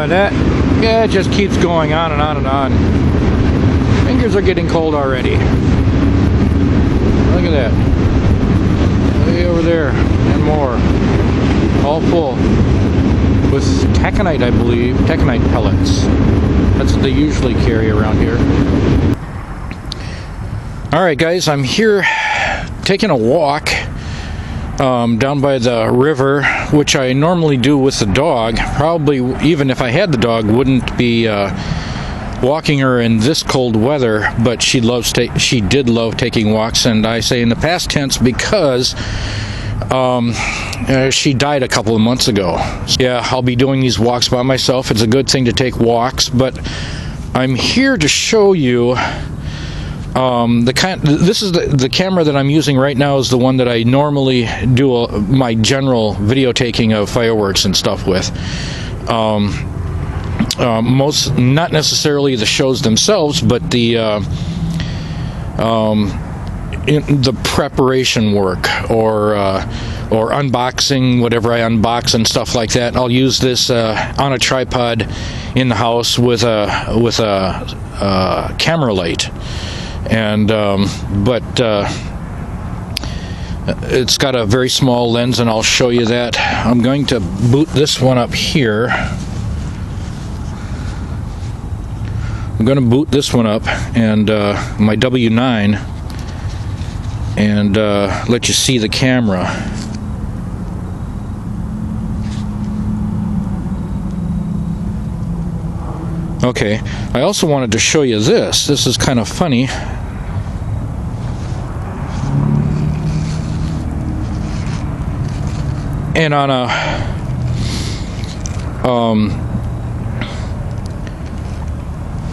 Yeah, it just keeps going on and on and on. Fingers are getting cold already. Look at that. Way over there and more. All full. With taconite, I believe. Taconite pellets. That's what they usually carry around here. Alright guys, I'm here taking a walk down by the river, which I normally do with the dog. Probably, even if I had the dog, wouldn't be walking her in this cold weather, but she did love taking walks, and I say in the past tense because she died a couple of months ago. Yeah, I'll be doing these walks by myself. It's a good thing to take walks, but I'm here to show you this is the camera that I'm using right now is the one that I normally do my general video taking of fireworks and stuff with. Most, not necessarily the shows themselves, but the preparation work or unboxing, whatever I unbox and stuff like that. I'll use this on a tripod in the house with a camera light. And it's got a very small lens, and I'll show you that. I'm going to boot this one up here. I'm going to boot this one up and my W9 and let you see the camera. Okay, I also wanted to show you this. This is kind of funny. And on a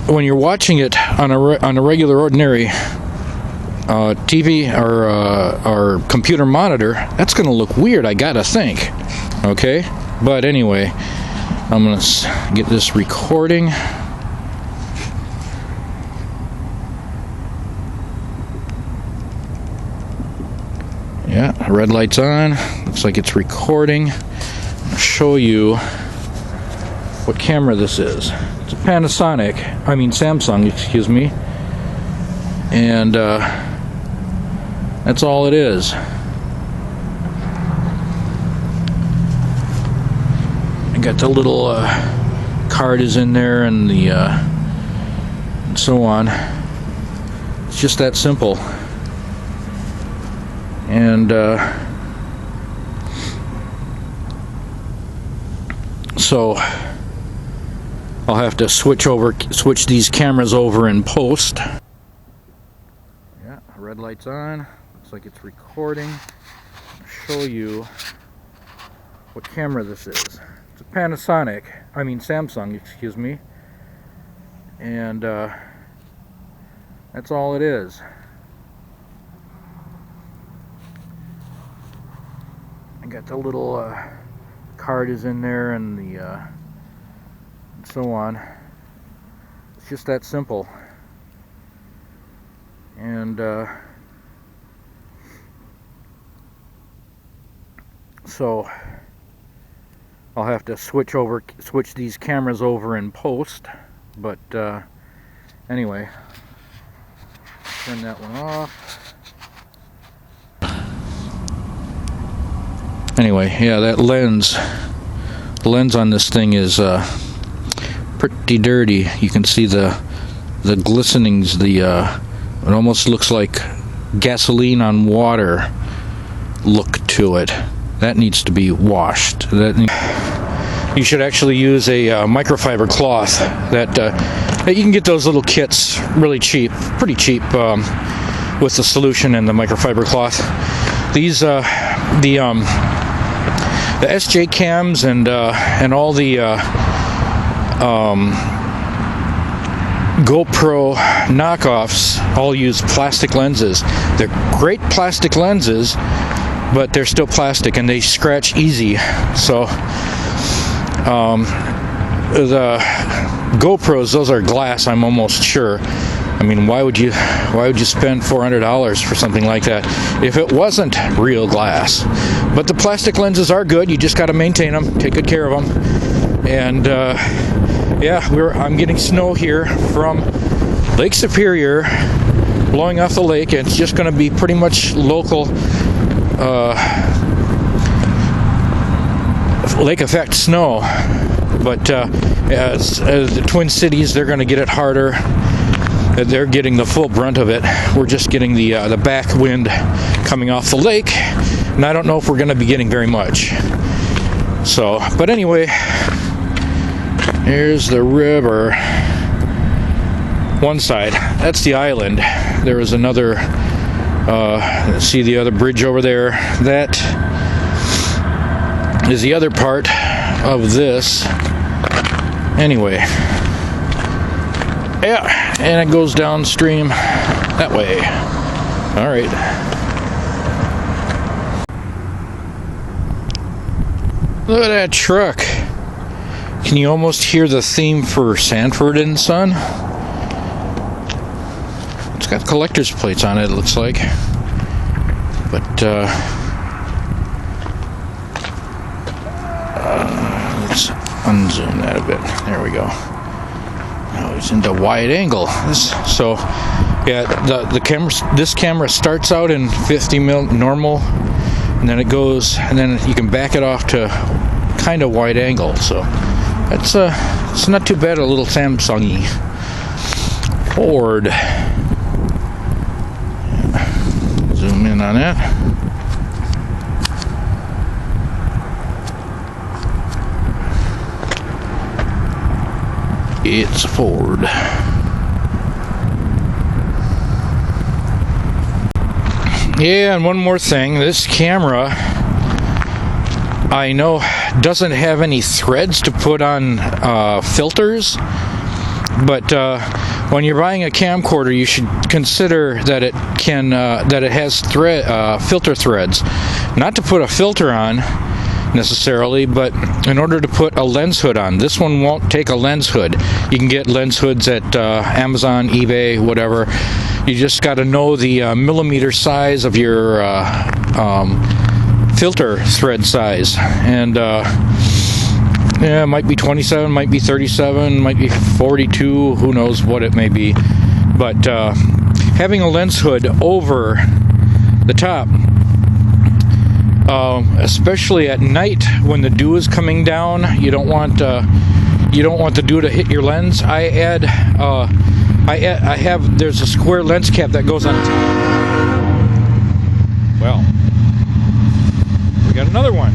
when you're watching it on a regular ordinary TV or computer monitor, that's going to look weird, I gotta think. Okay, but anyway, I'm going to get this recording. Yeah, red light's on. Looks like it's recording. I'll show you what camera this is. It's a Samsung, excuse me. And that's all it is. I got the little card is in there and the and so on. It's just that simple. And so I'll have to switch these cameras over in post. Yeah, red light's on. Looks like it's recording. I'll show you what camera this is. It's a Samsung, excuse me. And that's all it is. I got the little card is in there and the and so on. It's just that simple. And so I'll have to switch these cameras over in post. But anyway, turn that one off. Anyway, yeah, that lens on this thing is pretty dirty. You can see the glistenings, it almost looks like gasoline on water look to it. That needs to be washed. You should actually use a microfiber cloth that you can get those little kits really cheap, pretty cheap, with the solution and the microfiber cloth. These the SJ cams and all the GoPro knockoffs all use plastic lenses. They're great plastic lenses, but they're still plastic and they scratch easy. So the GoPros, those are glass, I'm almost sure. I mean, why would you spend $400 for something like that if it wasn't real glass? But the plastic lenses are good. You just got to maintain them, take good care of them. And yeah, I'm getting snow here from Lake Superior blowing off the lake, and it's just going to be pretty much local lake effect snow. But as the Twin Cities, they're going to get it harder. They're getting the full brunt of it. We're just getting the back wind coming off the lake, and I don't know if we're going to be getting very much. So, but anyway, here's the river. One side, that's the island. There is another, see the other bridge over there? That is the other part of this. Anyway, yeah, and it goes downstream that way. All right. Look at that truck. Can you almost hear the theme for Sanford and Son? It's got collector's plates on it, it looks like. But, let's unzoom that a bit. There we go. Now it's into wide angle. So, yeah, the camera. This camera starts out in 50 mil normal, and then it goes, and then you can back it off to kind of wide angle. So that's it's not too bad. A little Samsung-y Ford. Zoom in on that. It's a Ford. Yeah, and one more thing. This camera, I know, doesn't have any threads to put on filters, but when you're buying a camcorder, you should consider that it can that it has filter threads. Not to put a filter on necessarily, but in order to put a lens hood on. This one won't take a lens hood. You can get lens hoods at Amazon, eBay, whatever. You just got to know the millimeter size of your filter thread size, and yeah, it might be 27, might be 37, might be 42, who knows what it may be. But having a lens hood over the top, especially at night when the dew is coming down, you don't want the dew to hit your lens. I have, there's a square lens cap that goes on. Well, we got another one.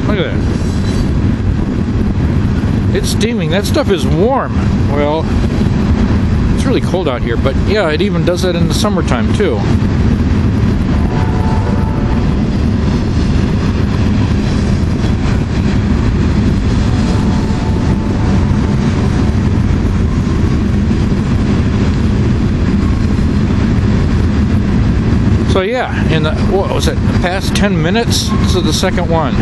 Look at that. It's steaming. That stuff is warm. Well, it's really cold out here, but yeah, it even does that in the summertime too. So yeah, in the, what was it, the past 10 minutes? This is the second one.